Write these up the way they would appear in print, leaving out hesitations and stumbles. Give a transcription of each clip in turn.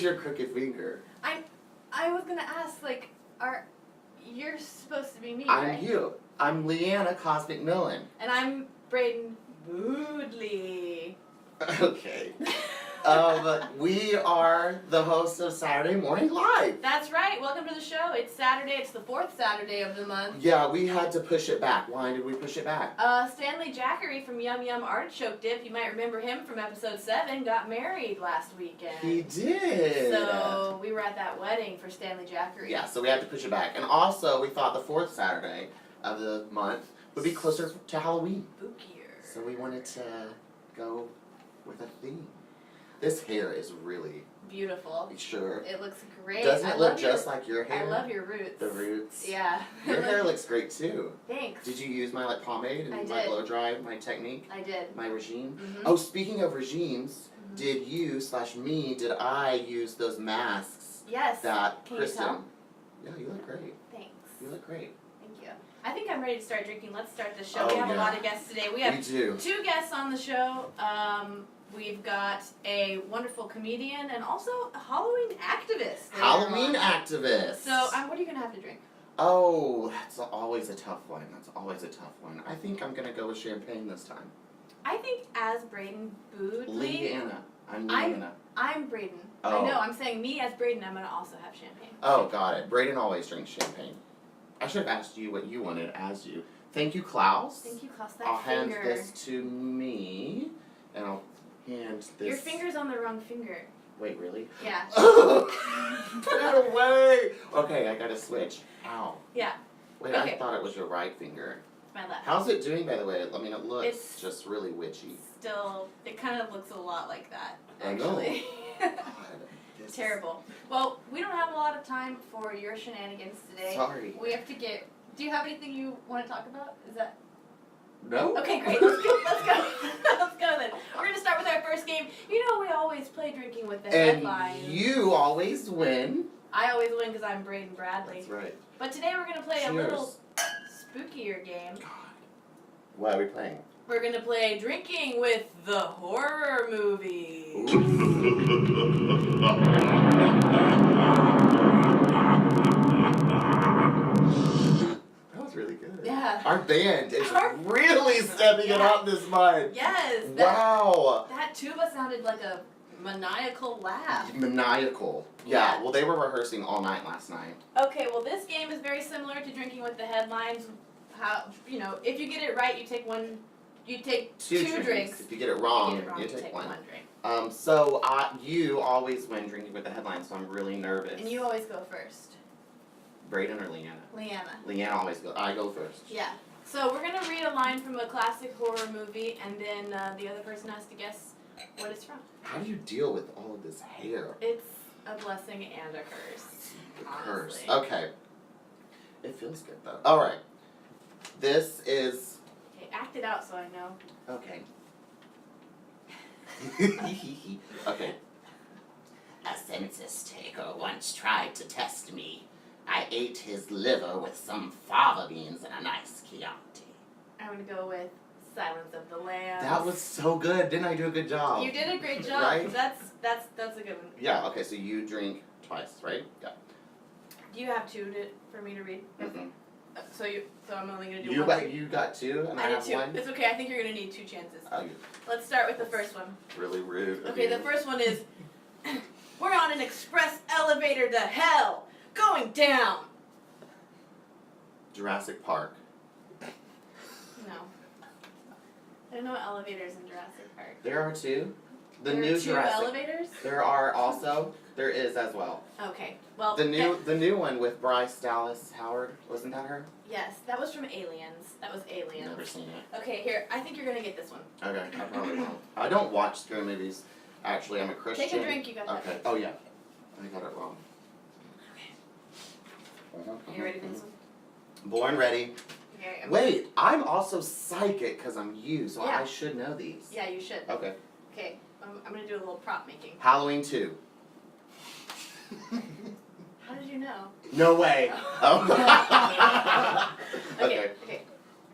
is your crooked finger? I was gonna ask, like, you're supposed to be me, I'm right? you. I'm Leanna CosMcMillin. And I'm Braden Boodley. Okay. We are the hosts of Saturday Morning Live. That's right. Welcome to the show. It's Saturday. It's the 4th Saturday of the month. Yeah, we had to push it back. Why did we push it back? Stanley Jackery from Yum Yum Artichoke Dip, you might remember him from episode 7, got married last weekend. He did. So we were at that wedding for Stanley Jackery. Yeah, so we had to push it back. And also, we thought the 4th Saturday of the month would be closer to Halloween. Spookier. So we wanted to go with a theme. This hair is really beautiful. Sure. It looks great. Doesn't it look just like your hair? I love your roots. The roots. Yeah. Your hair looks great too. Thanks. Did you use my pomade and my blow dry, my technique? I did. My regime? Mm-hmm. Oh, speaking of regimes, did I use those masks? Yes. That Can Kristen. You tell? Yeah, you look great. Thanks. You look great. Thank you. I think I'm ready to start drinking. Let's start the show. Oh, we have a lot of guests today. We have 2 guests on the show. We've got a wonderful comedian and also a Halloween activist. Halloween activist. So, what are you going to have to drink? Oh, that's always a tough one. I think I'm going to go with champagne this time. I think as Braden Boodley. Leanna. I'm Leanna. I'm Braden. Oh. I know, I'm saying me as Braden, I'm going to also have champagne. Oh, got it. Braden always drinks champagne. I should have asked you what you wanted as you. Thank you, Klaus. Thank you, Klaus. I'll hand this to me, and I'll hand this. Your finger's on the wrong finger. Wait, really? Yeah. Put it away! Okay, I gotta switch. Ow. Yeah. Wait, okay. I thought it was your right finger. It's my left. How's it doing, by the way? I mean, it looks just really witchy. Still, it kind of looks a lot like that, I know. actually. God, terrible. Well, we don't have a lot of time for your shenanigans today. Sorry. We have to get... Do you have anything you want to talk about? Is that... No. Okay, great. Let's go. Let's go then. We're going to start with our first game. You know we always play Drinking with the Headlines. And you always win. I always win because I'm Braden Bradley. That's right. But today we're going to play a little spookier game. God. What are we playing? We're going to play Drinking with the Horror Movie. That was really good. Yeah. Our band is really stepping it up this month. Yes. Wow. That tuba sounded like a maniacal laugh. Maniacal. Yeah. Well, they were rehearsing all night last night. Okay. Well, this game is very similar to Drinking with the Headlines. How if you get it right, you take one. You take two drinks. If you get it wrong, you take one drink. So you always win Drinking with the Headlines, so I'm really nervous. And you always go first. Braden or Leanna? Leanna. Leanna always goes. I go first. Yeah. So we're going to read a line from a classic horror movie, and then the other person has to guess what it's from. How do you deal with all of this hair? It's a blessing and a curse. A curse. Okay. It feels good, though. All right. This is... Okay, act it out so I know. Okay. Okay. A census taker once tried to test me. I ate his liver with some fava beans and a nice Chianti. I'm going to go with Silence of the Lambs. That was so good. Didn't I do a good job? You did a great job. Right? That's a good one. Yeah, okay, so you drink twice, right? Yeah. Do you have 2 for me to read? Mm-hmm. So I'm only going to do one. You got 2 and I have 2. 1? It's okay. I think you're going to need 2 chances. Oh, Let's start with the first one. Really rude. Okay, the first one is, we're on an express elevator to hell. Going down. Jurassic Park. No. There are no elevators in Jurassic Park. There are 2. The new new 2 Jurassic. Elevators? There are also. There is as well. Okay. Well. The new one with Bryce Dallas Howard, wasn't that her? Yes, that was from Aliens. That was Aliens. Never seen it. Okay, here. I think you're gonna get this one. Okay, I probably won't. I don't watch scary movies. Actually, I'm a Christian. Take a drink. You got that. Okay. Oh yeah. I got it wrong. Are you ready for this one? Born ready. Okay, Wait, I'm also psychic because I'm you, so yeah. I should know these. Yeah, you should. Okay. Okay, I'm going to do a little prop making. Halloween 2. How did you know? No way. Oh. Okay.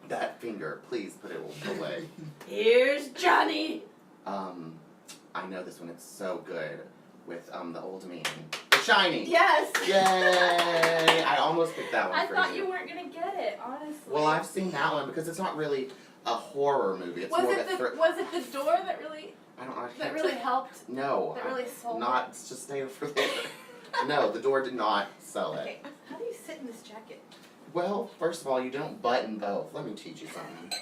That finger, please put it away. Here's Johnny. I know this one. It's so good. with the old man. The Shining. Yes. Yay! I almost picked that one I for thought you weren't gonna get it, honestly. Well, I've seen that one because it's not really a horror movie. It's more of a was it the door that really I don't know. that really helped? No. That really sold Not just stay over there. No, the door did not sell it. Okay, how do you sit in this jacket? Well, first of all, you don't button both. Let me teach you something.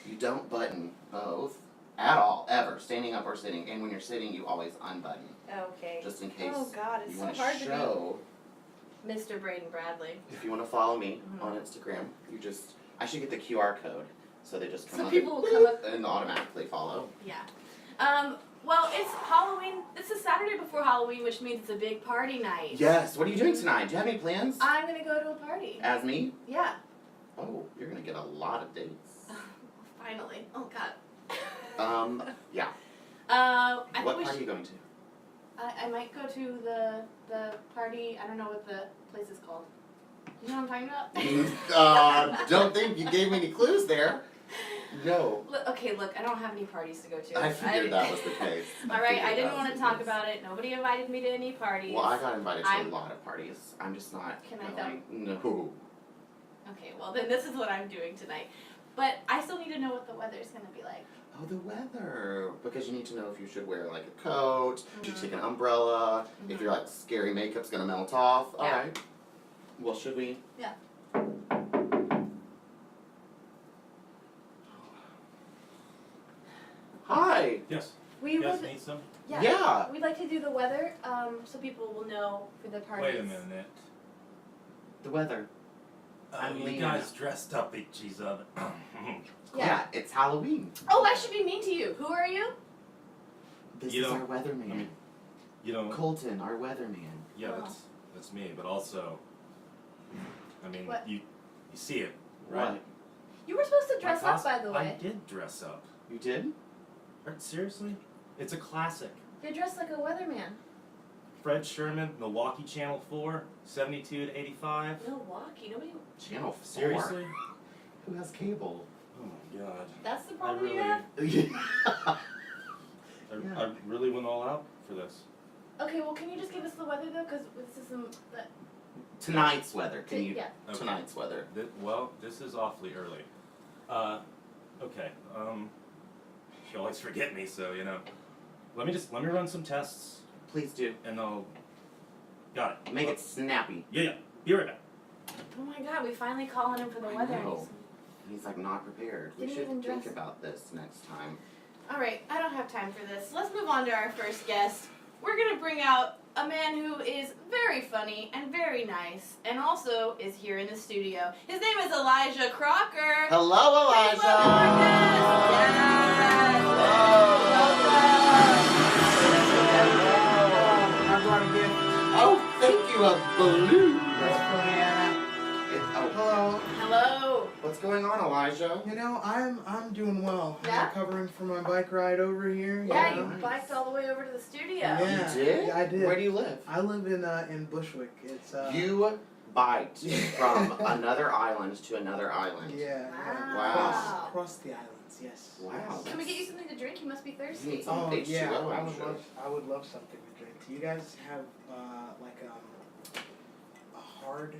You don't button both at all, ever, standing up or sitting. And when you're sitting, you always unbutton, Okay. just in case Oh God, it's you so want hard to to show. be Mr. Braden Bradley. If you want to follow me on Instagram, you just I should get the QR code so they just come So up people will come up and automatically follow. Yeah. Well, it's Halloween. This is Saturday before Halloween, which means it's a big party night. Yes. What are you doing tonight? Do you have any plans? I'm gonna go to a party. As me? Yeah. Oh, you're gonna get a lot of dates. Finally. Oh God. Yeah. I What think party are you going to? I might go to the party. I don't know what the place is called. You know what I'm talking about? Don't think you gave me any clues there. No. Look, I don't have any parties to go to. I figured that was the case. Alright, I didn't want to talk about it. Nobody invited me to any parties. Well, I got invited to a lot of parties. I'm just not Can I going. No. Okay, well then this is what I'm doing tonight. But I still need to know what the weather's gonna be like. Oh, the weather. Because you need to know if you should wear like a coat, you should take an umbrella, if your like scary makeup's gonna melt off. Yeah. Alright. Well, should we? Yeah. Hi. Yes. We You guys would, need some? Yeah. We'd like to do the weather, so people will know for the parties. Wait a minute. The weather. I'm You Leanna. guys dressed up each other. Yeah, it's Halloween. Oh, I should be mean to you. Who are you? This You is don't- our weatherman. I mean, you know, Colton, our weatherman. yeah, Oh. that's me, but also, I mean, What? you see it, right? What? You were supposed to dress My up, by the I way. did dress up. You did? Seriously? It's a classic. You're dressed like a weatherman. Fred Sherman, Milwaukee Channel 4, 72 to 85. Milwaukee, nobody. Channel 4. Seriously? Who has cable? Oh my god. That's the I problem really, you have. I really went all out for this. Okay, well, can you just give us the weather though? Because this is some. Tonight's weather. Can you? Yeah. Okay. Tonight's weather. Well, this is awfully early. Okay. You always forget me, so you know. Let me run some tests, Please do. and I'll. Got it. Make it snappy. Yeah. Be right back. Oh my God, we finally calling him for the weather. know. He's like not prepared. We Didn't should even think dress. about this next time. All right, I don't have time for this. Let's move on to our first guest. We're gonna bring out a man who is very funny and very nice, and also is here in the studio. His name is Elijah Crocker. Hello, Elijah. Please welcome our guest. I brought a gift. Oh, thank you, a balloon. That's for Leanna. Hello. Hello. What's going on, Elijah? You know, I'm doing well. Yeah? I'm recovering from my bike ride over here. Yeah, you you know? biked all the way over to the studio. Yeah. You did? Yeah, I did. Where do you live? I live in Bushwick. It's You biked from another island to another island. Yeah. Wow. Across the islands, yes. Wow. Can we get you something to drink? You must be You thirsty. need some Oh H2O, yeah, I'm sure. I would love something to drink. Do you guys have like a hard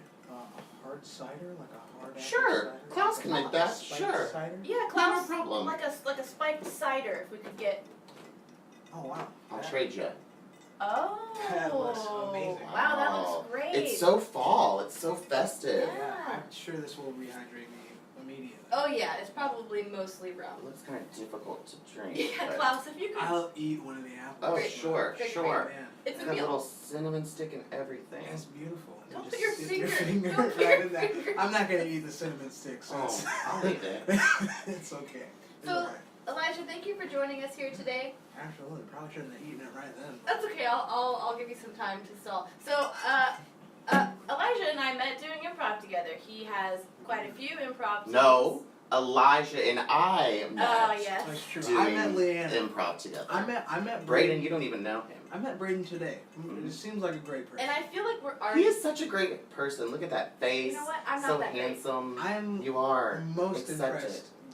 cider, like a hard apple Sure. cider? Klaus can make that. Spiked Sure. Cider? Yeah, Klaus, No problem. like a spiked cider if we could get. Oh wow. I'll trade you. Oh. That looks amazing. Wow, that Wow. looks great. It's so fall. It's so festive. Yeah. I'm sure this will rehydrate me immediately. Oh yeah, it's probably mostly It rum. looks kind of difficult to drink. Yeah, but- Klaus, if you could. I'll eat one of the apples. Oh, Great. sure, Great, sure. Man, It's It's a got a little meal. cinnamon stick and everything. that's beautiful. You Don't just put your stick finger- don't put right your in there. finger. I'm not gonna eat the cinnamon stick, so Oh, it's, I'll eat it. it's okay. It's So- alright. Elijah, thank you for joining us here today. Absolutely, probably shouldn't have eaten it right then. That's okay. I'll give you some time to stall. So, Elijah and I met doing improv together. He has quite a few improv. No, Elijah and I met Oh yes. That's true. doing I met Leanna. improv together. I met Braden, you don't even know him. I met Braden today. It seems like a great person. And I feel like we're He already. is such a great person. Look at that face. You know what? I'm not so that great. handsome. I'm You are. most Accept impressed it.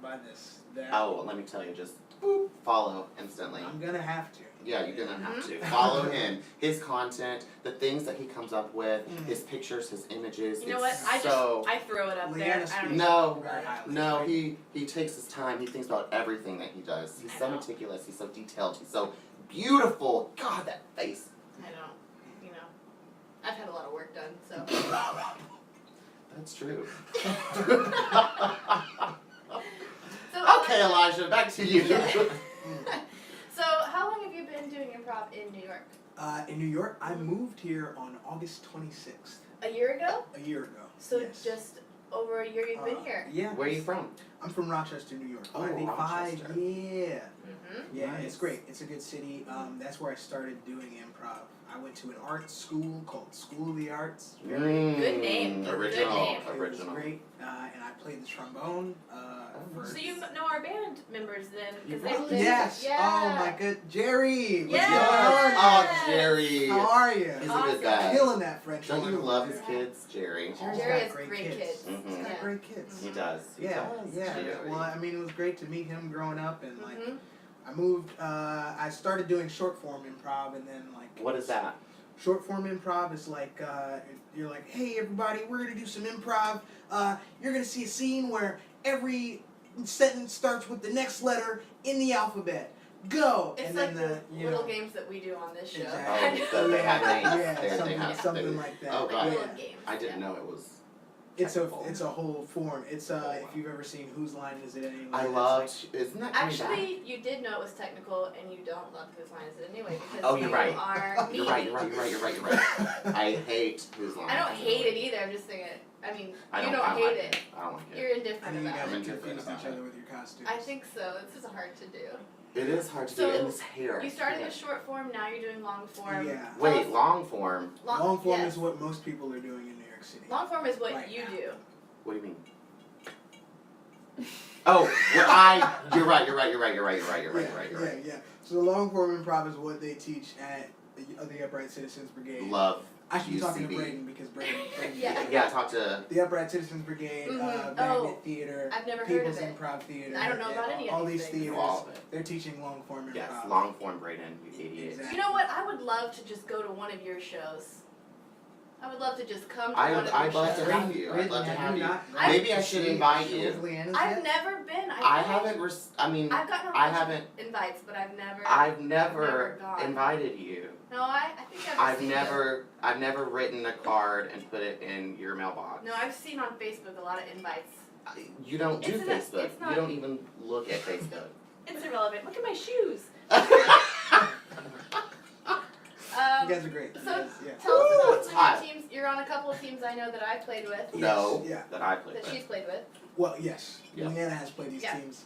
by this. That Oh, well, let me tell you, just boop, follow instantly. I'm gonna have to. Yeah, you're gonna have to follow him. His content, the things that he comes up with, his pictures, his images. You know what? it's I throw it up there. Leanna I don't speaks No, very highly. No, he takes his time. He thinks about everything that he does. He's I so know. meticulous. He's so detailed. He's so beautiful. God, that face. I don't. You know, I've had a lot of work done, so. That's true. So, Okay, Elijah, back to you. So, how long have you been doing improv in New York? In New York, I moved here on August 26th, A year ago? a year ago. So yes. just over a year you've been here. Yeah. Where are you from? I'm from Rochester, New York. Oh, 585, Rochester. yeah. Mm-hmm. Yeah, Nice. it's great. It's a good city. That's where I started doing improv. I went to an art school called School of the Arts. Good name. Original. Good name. It was Original. great, and I played the trombone. For So you know our band members then? Because You they Yes. Yeah. Oh my good Jerry. What's Yes. going on? Oh, Jerry. How are you? He's a Awesome. good guy. Killing that French. Don't you horn love over his there. kids, Jerry? Jerry's Jerry got has great great kids. kids. Mhm. He's got Yeah. great kids. He does. He Yeah, does. yeah. Jerry. Well, I mean, it was great to meet him growing up, and like, Mhm. I moved. I started doing short form improv, and then like. What is that? Short form improv is like you're like, hey everybody, we're gonna do some improv. You're gonna see a scene where every sentence starts with the next letter in the alphabet. Go. It's and like then the little games that we do on this show. Exactly. Oh, they have names. Yeah, They something, have- something they- like that. Oh, God. Little Yeah. games. I didn't yeah. know it was. It's technical. a whole form. It's if you've ever seen Whose Line Is It Anyway? I it's loved. Isn't that coming back? Actually, you did know it was technical, and you don't love Whose Line Is It Anyway because Oh, you're you right. are me. You're right. You're right. You're right. You're right. You're right. I hate Whose Line. I don't Is It hate it Anyway. either. I'm just saying it. I mean, I you don't don't I don't hate like it. I don't like it. You're I indifferent think you about guys it. are I'm indifferent confused about each it. other with your costumes. I think so. This is hard to do. It is hard to So, do in this hair. You started with short form. Now you're doing long form. Yeah. Wait, long form. Long form yes. is what most people are doing in New York City. Long form is what Right you now. do. What do you mean? Oh, well, you're right. You're right. You're right. You're right. You're right. You're right. You're right. You're right. Yeah. So the long form improv is what they teach at the Upright Citizens Brigade. Love. I should be talking to UCB. Braden because Braden Yeah. Yeah, talk to. the Upright Citizens Brigade, Mhm. Magnet Oh, Theater, I've never heard People's of it. Improv Theater. I don't know about any of all these these things. theaters. All of it. They're teaching long form improv. Yes, long form, Braden. You idiot. Exactly. You know what? I would love to just go to one of your shows. I would love to just come to I'd one of I'd your love shows. to have you. I'd love to have you. I- Maybe I should invite you. I've never been. I haven't. I mean, I've gotten a I bunch haven't. of invites, but I've never. I've never gone. invited you. No, I think I've. I've seen never written a card and put it in your mailbox. No, I've seen on Facebook a lot of invites. You don't do It's Facebook. it's not- You don't even look at Facebook. It's irrelevant. Look at my shoes. You guys are great. You so- guys, yeah. Tell us Ooh, about it's some hot. of your teams. You're on a couple of teams I know that I've played with. No, Yeah. that I played That with. she's played with. Well, yes. Yeah. Leanna has played these Yeah. teams.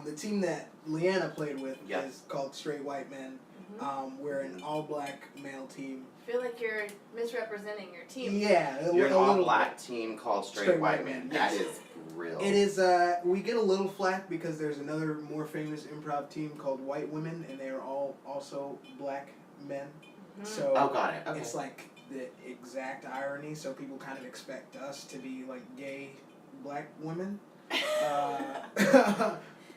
The team that Leanna played with Yeah. is called Straight White Men. We're an all-black male team. I feel like you're misrepresenting your team. Yeah, You're an a little all-black team called Straight White Men. That is real. It is. We get a little flack because there's another more famous improv team called White Women, and they are all also black men. Mhm. So Oh, got it. Okay. it's like the exact irony. So people kind of expect us to be like gay black women.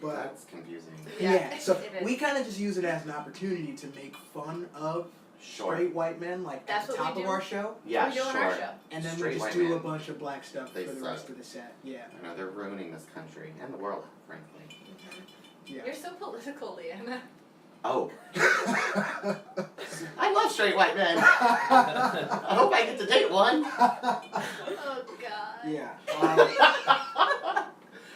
But That's confusing. yeah, so it is. we kind of just use it as an opportunity to make fun of Sure. straight white men, like That's at the what top we of do. our show, Yeah, we do on sure. our show. and then Straight we just white do men. a bunch of black stuff They for the suck. rest of the set. Yeah, I know they're ruining this country and the world, frankly. yeah. You're so political, Leanna. Oh. I love straight white men. I hope I get to date one. Oh God. Yeah.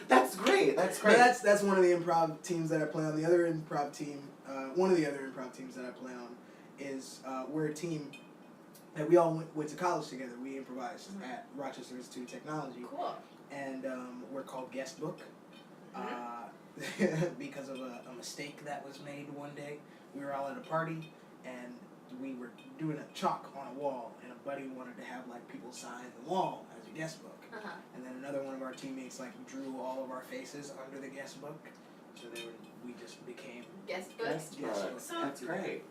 That's great. That's But great. that's one of the improv teams that I play on. The other improv team, one of the other improv teams that I play on, is we're a team that we all went to college together. We improvised at Rochester Institute of Technology, Cool. and we're called Guest Book. Because of a mistake that was made one day. We were all at a party, and we were doing a chalk on a wall, and a buddy wanted to have like people sign the wall as a guest book. Uh-huh. And then another one of our teammates like drew all of our faces under the guest book. so we just became Guest book. Guest Yes, book. so- That's great.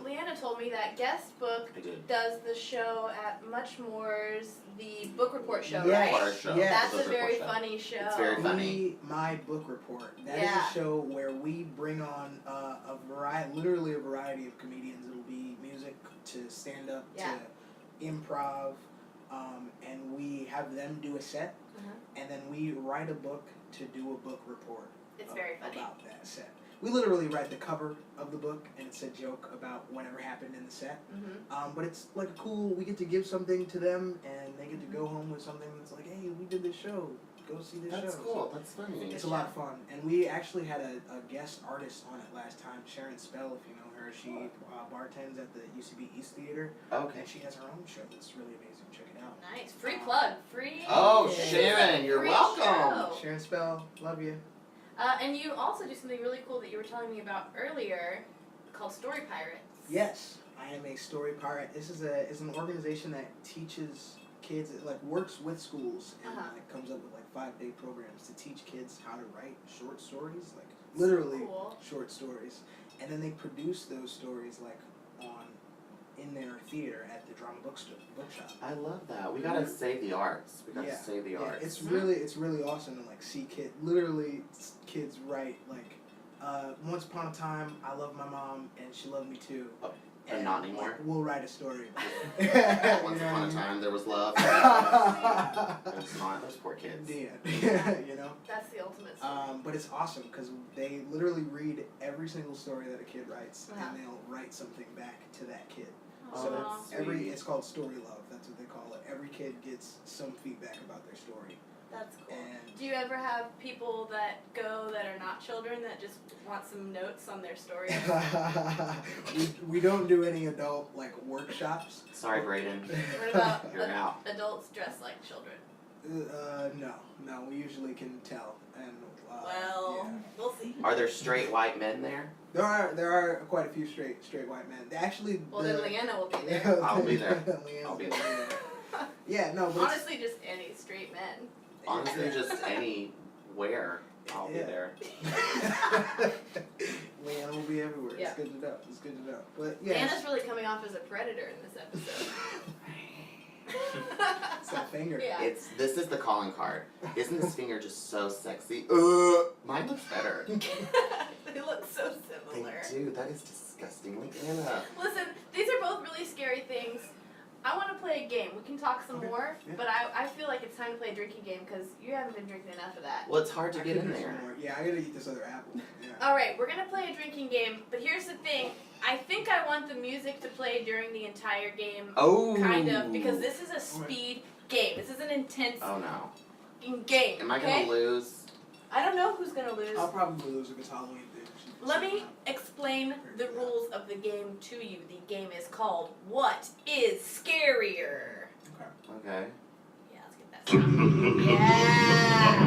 Leanna told me that guest book I did. does the show at Muchmore's, the book report show, Yes, right? Our show. yes. That's the a very book report show. funny show. It's very funny. My book report. That is Yeah. a show where we bring on literally a variety of comedians. It'll be music to stand up Yeah. to improv, and we have them do a set, and then we write a book to do a book report. It's very funny. About that set. We literally write the cover of the book, and it's a joke about whatever happened in the set. But it's like cool. We get to give something to them, and they get to go home with something that's like, hey, we did this show. Go see this show. That's cool. That's funny. It's a lot of fun. And we actually had a guest artist on it last time, Sharon Spell, if you know her. She bartends at the UCB East Theater. Okay. And she has her own show that's really amazing. Check it out. Nice. Free plug. Free. Oh, This is a Sharon, you're free welcome. show. Sharon Spell, love you. And you also do something really cool that you were telling me about earlier called Story Pirates. Yes, I am a story pirate. This is an organization that teaches kids, it like works with schools and like comes up with like 5-day programs to teach kids how to write short stories, like literally Cool. short stories, and then they produce those stories like in their theater at the drama bookshop. I love that. We gotta save the arts. We gotta save the arts. It's really awesome to like see kids write like once upon a time I loved my mom and she loved me too. Oh, and not anymore? Like, we'll write a story. Once upon a time there was love. It's not those poor kids. Yeah. You know? That's the ultimate story. But it's awesome because they literally read every single story that a kid writes and they'll write something back to that kid. So that's sweet. it's called story love. That's what they call it. Every kid gets some feedback about their story. That's cool. And Do you ever have people that go that are not children that just want some notes on their story? we don't do any adult like workshops. Sorry, Braden. What about You're out. adults dressed like children? No, we usually can tell. And Well, we'll see. Are there straight white men there? there are quite a few straight white men. Actually, Well, then Leanna will be there. I'll be there. Leanna's I'll be gonna there. Yeah, no, but Honestly, just any straight men. Honestly, just anywhere. I'll be there. Leanna will be everywhere. Yeah. It's good to know. It's good to know. But yeah, Leanna's really coming off as a predator in this episode. it's that finger. Yeah. This is the calling card. Isn't this finger just so sexy? Mine looks better. They look so They similar. do. That is disgusting. Leanna. Listen, these are both really scary things. I want to play a game. We can talk some Okay. more, Yeah. but I feel like it's time to play a drinking game because you haven't been drinking enough of that. Well, it's hard to I get could in use there. some more. Yeah, I gotta eat this other apple. Yeah. Alright, we're going to play a drinking game, but here's the thing. I think I want the music to play during the entire game. Oh. Kind of, because this is a speed game. This is an intense Oh no. game. Am I okay? gonna lose? I don't know who's going to lose. I'll probably lose if it's Halloween thing. Let me explain the rules of the game to you. The game is called What is Scarier? Okay. Yeah, let's get that sound. Yeah!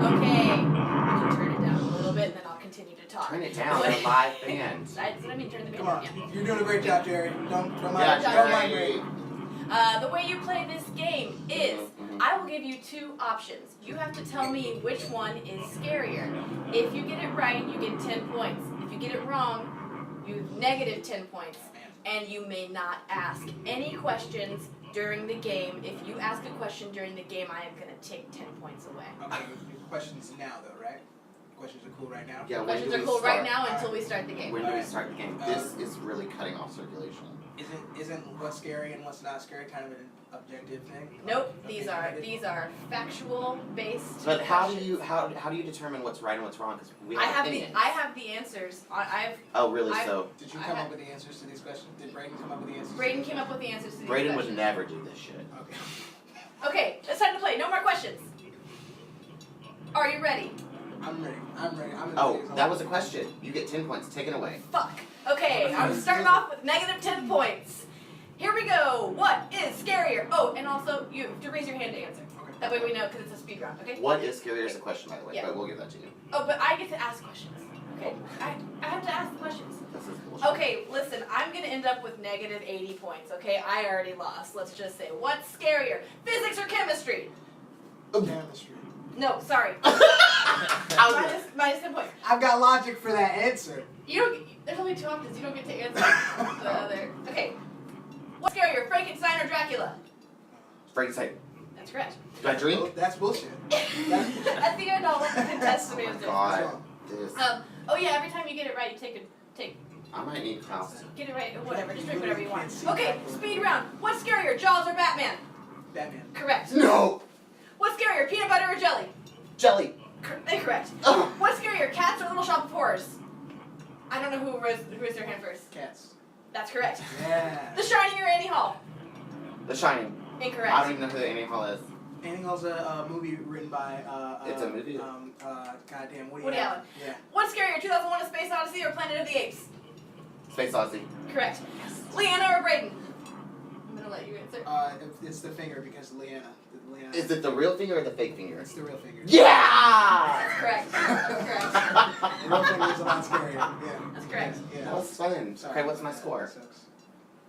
Okay, you can turn it down a little bit and then I'll continue to talk. Turn it down. They're live band. That's what I mean, turn the band Come down, on, yeah. you're doing a great job, Jerry. Don't Yeah, mind. Don't mind Jerry. me. The way you play this game is I will give you two options. You have to tell me which one is scarier. If you get it right, you get 10 points. If you get it wrong, you have negative 10 points. And you may not ask any questions during the game. If you ask a question during the game, I am going to take 10 points away. Okay, questions now though, right? Questions are cool right now. Yeah. When Questions do are we cool start? right now until we start the game. When do we start the game? This is really cutting off circulation. Isn't what's scary and what's not scary kind of an objective thing? Nope, Okay, these are factual based. But how do questions. you determine what's right and what's wrong? Because we I have have opinions. I have the answers. Oh really? I've- So Did you I come had- up with the answers to these questions? Did Braden come up with the answers? Braden came up with the answers to these Braden would questions. never do this shit. Okay. Okay, it's time to play. No more questions. Are you ready? I'm ready. I'm ready. I'm Oh, that was a question. You get 10 points. Take it away. Fuck. Okay, I'm starting off with negative 10 points. Here we go. What is scarier? Oh, and also you have to raise your hand to answer. Okay. That way we know because it's a speed round. Okay. What is scarier is a question, by the way, Yeah. but we'll give that to you. Oh, but I get to ask questions. Okay. I have to ask questions. This is bullshit. Okay, listen, I'm gonna end up with negative 80 points, okay? I already lost. Let's just say, what's scarier? Physics or chemistry? Chemistry. No, sorry. minus 10 points. I've got logic for that answer. You don't. There's only 2 options. You don't get to answer the other. Okay. What's scarier, Frankenstein or Dracula? Frankenstein. That's correct. Do I drink? Oh, that's bullshit. That's bullshit. At the end, I'll let the contestant Oh my answer. god. This. Oh yeah. Every time you get it right, you take. I might need house. Get it right. Whatever. Just drink whatever you want. Can't see Okay. that. Speed round. What's scarier, Jaws or Batman? Batman. Correct. No! What's scarier, peanut butter or jelly? Jelly. Incorrect. Ugh. What's scarier, cats or Little Shop of Horrors? I don't know who raised their hand first. Cats. That's correct. Yeah. The Shining or Annie Hall? The Shining. Incorrect. I don't even know who the Annie Hall is. Annie Hall's a movie written by It's a movie? goddamn Woody Allen. Yeah. What's scarier, 2001: A Space Odyssey or Planet of the Apes? Space Odyssey. Correct. Leanna or Braden? I'm gonna let you answer. It's the finger because Leanna. Is it the real finger or the fake finger? It's the real finger. Yeah! That's correct. That's correct. The real finger is a lot scarier. Yeah. That's correct. Yeah. That was fun. Sorry. Okay, what's my score? That sucks.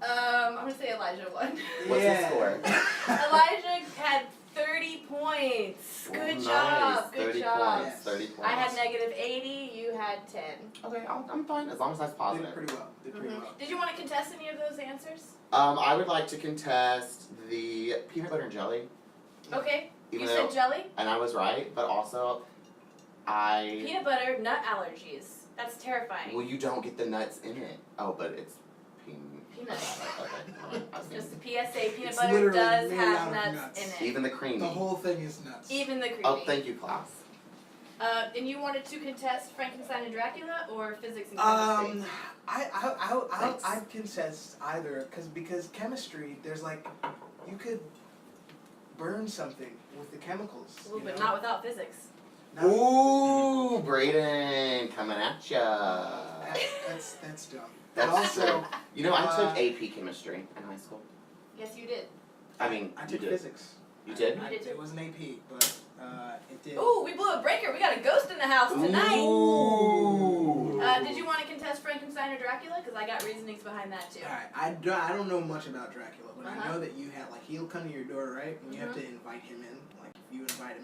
I'm gonna say Elijah won. What's Yeah. the score? Elijah had 30 points. Good Oh, job. nice. Good 30 job. points. 30 points. I had negative 80. You had 10. Okay, I'm fine as long as that's Did positive. pretty well. Did pretty well. Did you want to contest any of those answers? I would like to contest the peanut butter and jelly. Okay. Even You though, said jelly? and I was right, but also, Peanut butter, nut allergies. That's terrifying. well, you don't get the nuts in it. Oh, but it's Peanut butter. Okay. I was Just a thinking- PSA, peanut It's butter literally does made have out of nuts nuts. in it. Even the creamy. The whole thing is nuts. Even the creamy. Oh, thank you, class. And you wanted to contest Frankenstein and Dracula or physics and chemistry? I'd contest either because chemistry, there's like, you could burn something with the chemicals. Ooh, you but know? not without physics. Not- Ooh, Braden, coming at ya. That's dumb. That's And also, true. You know, I took AP chemistry in high school. Yes, you did. I mean, I you took did. physics. You did? You did too. It was an AP, but it did. Ooh, we blew a breaker. We got a ghost in the house tonight. Ooh. Did you want to contest Frankenstein or Dracula? Because I got reasonings behind that too. Alright, I don't know much about Dracula, but I Uh-huh. know that you have, like, he'll come to your door, right? And you have Mhm. to invite him in. Like, if you invite him